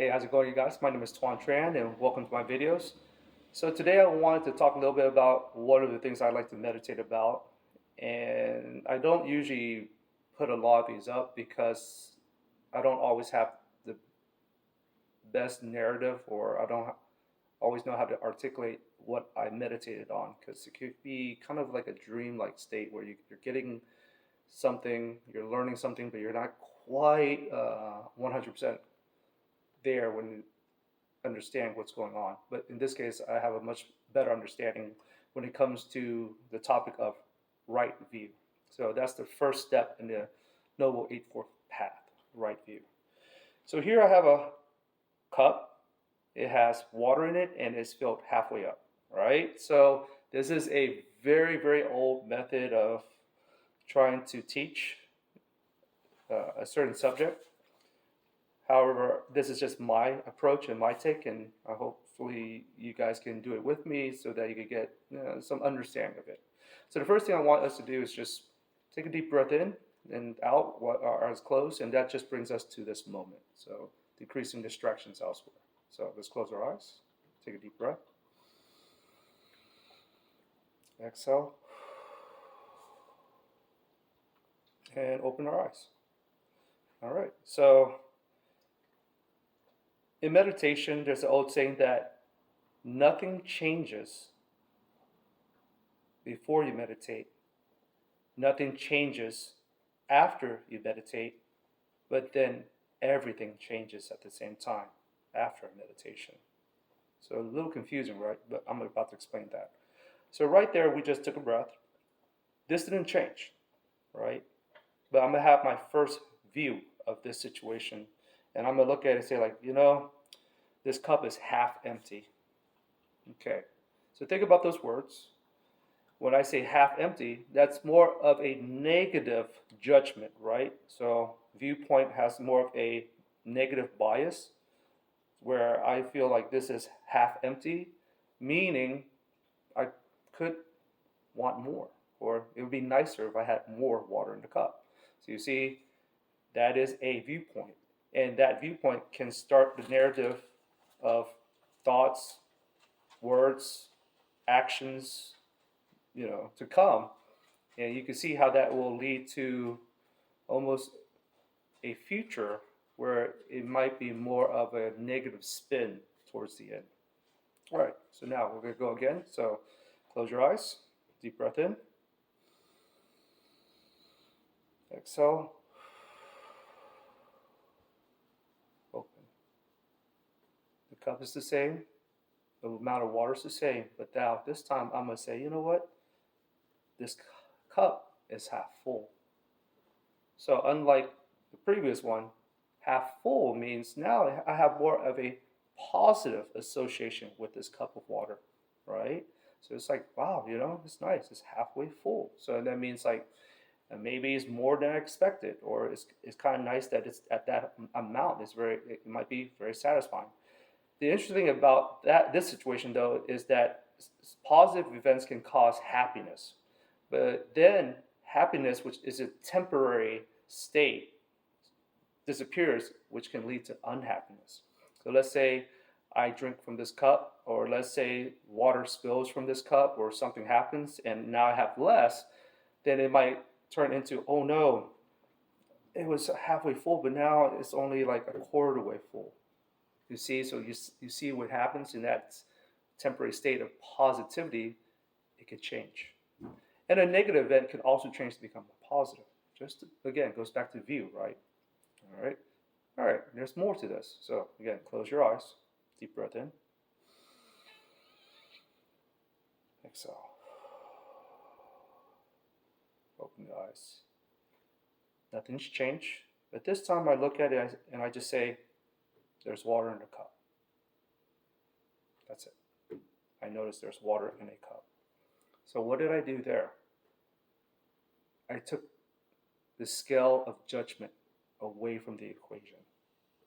Hey, how's it going, you guys? My name is Tuan Tran, and welcome to my videos. So today I wanted to talk a little bit about one of the things I like to meditate about, and I don't usually put a lot of these up because I don't always have the best narrative, or I don't always know how to articulate what I meditated on, because it could be kind of like a dream-like state where you're getting something, you're learning something, but you're not quite 100% there when you understand what's going on. But in this case, I have a much better understanding when it comes to the topic of right view. So that's the first step in the Noble Eightfold Path, right view. So here I have a cup. It has water in it and it's filled halfway up, right? So this is a very, very old method of trying to teach a certain subject. However, this is just my approach and my take, and hopefully you guys can do it with me so that you can get some understanding of it. So the first thing I want us to do is just take a deep breath in and out, our eyes closed, and that just brings us to this moment. So decreasing distractions elsewhere. So let's close our eyes, take a deep breath, exhale, and open our eyes. All right, so in meditation, there's an old saying that nothing changes before you meditate. Nothing changes after you meditate, but then everything changes at the same time after meditation. So a little confusing, right? But I'm about to explain that. So right there, we just took a breath. This didn't change, right? But I'm gonna have my first view of this situation, and I'm gonna look at it and say, like, this cup is half empty. Okay. So think about those words. When I say half empty, that's more of a negative judgment, right? So viewpoint has more of a negative bias where I feel like this is half empty, meaning I could want more, or it would be nicer if I had more water in the cup. So you see, that is a viewpoint. And that viewpoint can start the narrative of thoughts, words, actions, to come. And you can see how that will lead to almost a future where it might be more of a negative spin towards the end. All right, so now we're going to go again. So close your eyes, deep breath in, exhale, open. The cup is the same, the amount of water is the same, but now this time I'm going to say, you know what? This cup is half full. So unlike the previous one, half full means now I have more of a positive association with this cup of water, right? So it's like, wow, it's nice. It's halfway full. So that means like maybe it's more than I expected, or it's kind of nice that it's at that amount. It might be very satisfying. The interesting thing about this situation though is that positive events can cause happiness, but then happiness, which is a temporary state, disappears, which can lead to unhappiness. So let's say I drink from this cup, or let's say water spills from this cup, or something happens, and now I have less, then it might turn into, oh no, it was halfway full, but now it's only like a quarter way full. You see, so you see what happens in that temporary state of positivity, it could change. And a negative event can also change to become a positive. Just again, goes back to view, right? All right. All right, there's more to this. So again, close your eyes, deep breath in, exhale, open the eyes. Nothing's changed, but this time I look at it and I just say, there's water in the cup. That's it. I notice there's water in a cup. So what did I do there? I took the scale of judgment away from the equation.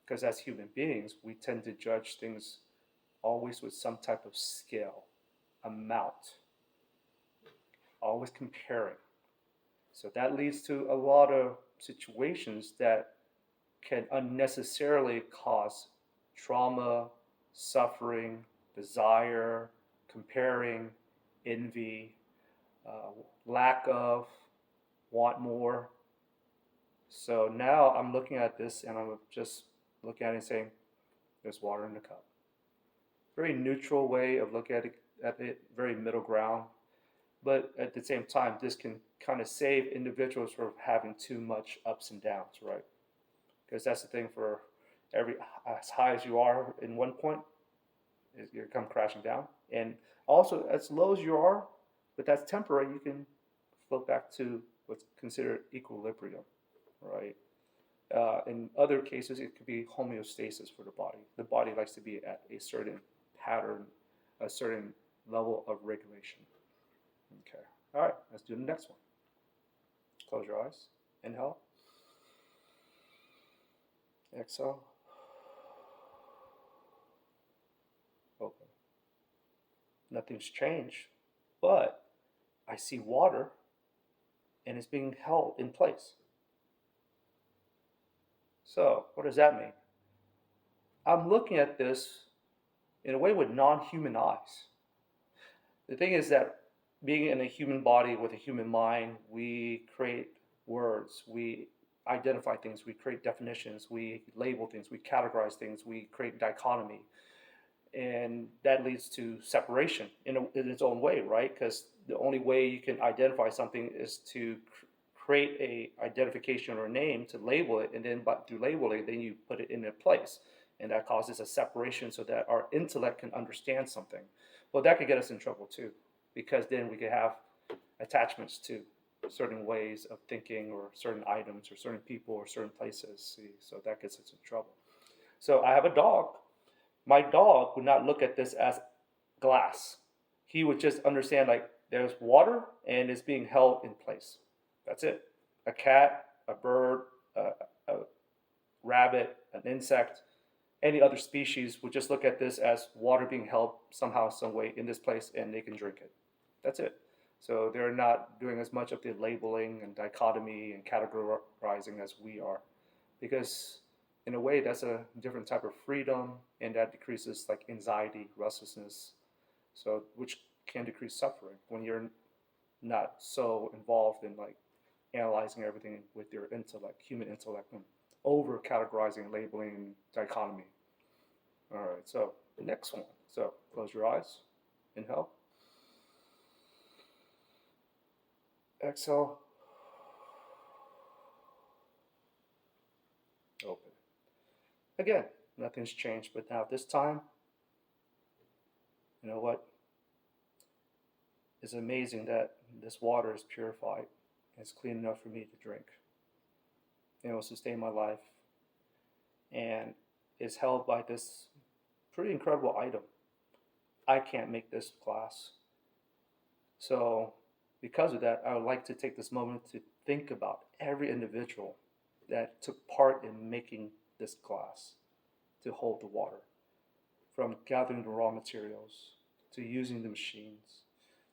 Because as human beings, we tend to judge things always with some type of scale, amount, always comparing. So that leads to a lot of situations that can unnecessarily cause trauma, suffering, desire, comparing, envy, lack of, want more. So now I'm looking at this and I'm just looking at it and saying, there's water in the cup. Very neutral way of looking at it, very middle ground. But at the same time, this can kind of save individuals from having too much ups and downs, right? Because that's the thing for every, as high as you are in one point, you come crashing down. And also, as low as you are, but that's temporary, you can float back to what's considered equilibrium, right? In other cases, it could be homeostasis for the body. The body likes to be at a certain pattern, a certain level of regulation. Okay. All right, let's do the next one. Close your eyes. Inhale. Exhale. Open. Nothing's changed, but I see water and it's being held in place. So, what does that mean? I'm looking at this in a way with non-human eyes. The thing is that being in a human body with a human mind, we create words, we identify things, we create definitions, we label things, we categorize things, we create dichotomy. And that leads to separation in its own way, right? Because the only way you can identify something is to create a identification or a name to label it, and then through labeling, then you put it in a place, and that causes a separation so that our intellect can understand something. Well, that could get us in trouble too, because then we could have attachments to certain ways of thinking or certain items or certain people or certain places. See, so that gets us in trouble. So I have a dog. My dog would not look at this as glass. He would just understand like there's water and it's being held in place. That's it. A cat, a bird, a rabbit, an insect, any other species would just look at this as water being held somehow, some way in this place, and they can drink it. That's it. So they're not doing as much of the labeling and dichotomy and categorizing as we are, because in a way that's a different type of freedom, and that decreases like anxiety, restlessness, so which can decrease suffering when you're not so involved in like analyzing everything with your intellect, human intellect, and over categorizing, labeling, dichotomy. All right, so the next one. So close your eyes, inhale, exhale, open. Again, nothing's changed, but now this time, you know what? It's amazing that this water is purified. It's clean enough for me to drink. It will sustain my life, and it's held by this pretty incredible item. I can't make this glass. So, because of that, I would like to take this moment to think about every individual that took part in making this glass to hold the water, from gathering the raw materials to using the machines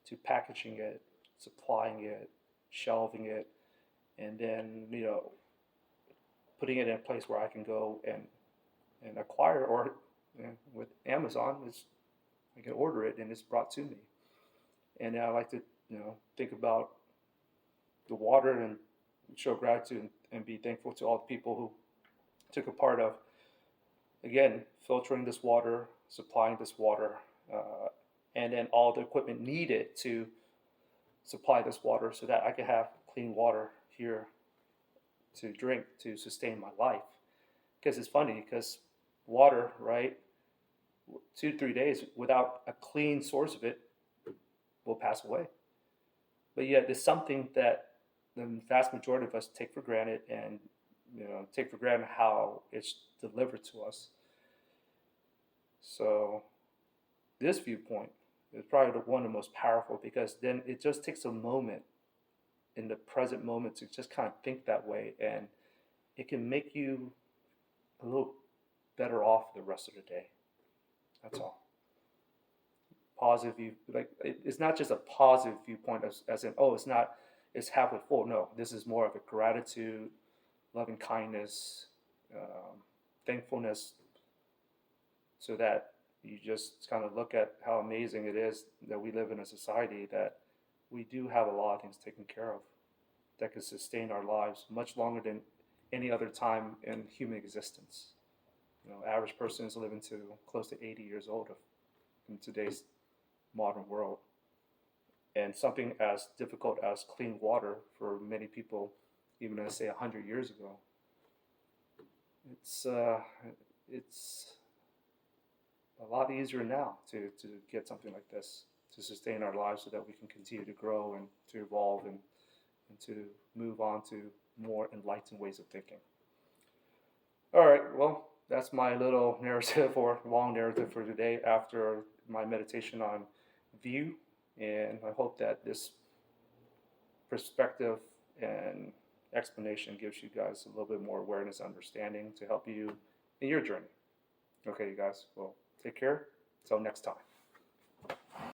to packaging it, supplying it, shelving it, and then putting it in a place where I can go and acquire, or with Amazon, I can order it and it's brought to me. And I like to think about the water and show gratitude and be thankful to all the people who took a part of, again, filtering this water, supplying this water, and then all the equipment needed to supply this water so that I could have clean water here to drink to sustain my life. Because it's funny, because water, right, 2 to 3 days without a clean source of it will pass away. But yet there's something that the vast majority of us take for granted, and take for granted how it's delivered to us. So this viewpoint is probably one of the most powerful, because then it just takes a moment in the present moment to just kind of think that way, and it can make you a little better off the rest of the day. That's all. Positive view, like it's not just a positive viewpoint as in, oh, it's halfway full. No, this is more of a gratitude, loving kindness, thankfulness, so that you just kind of look at how amazing it is that we live in a society that we do have a lot of things taken care of that could sustain our lives much longer than any other time in human existence. Average person is living to close to 80 years old in today's modern world. And something as difficult as clean water for many people, even let's say 100 years ago, it's it's a lot easier now to get something like this to sustain our lives so that we can continue to grow and to evolve and to move on to more enlightened ways of thinking. All right, well, that's my little narrative or long narrative for today after my meditation on view. And I hope that this perspective and explanation gives you guys a little bit more awareness, understanding to help you in your journey. Okay, you guys, well, take care. Till next time.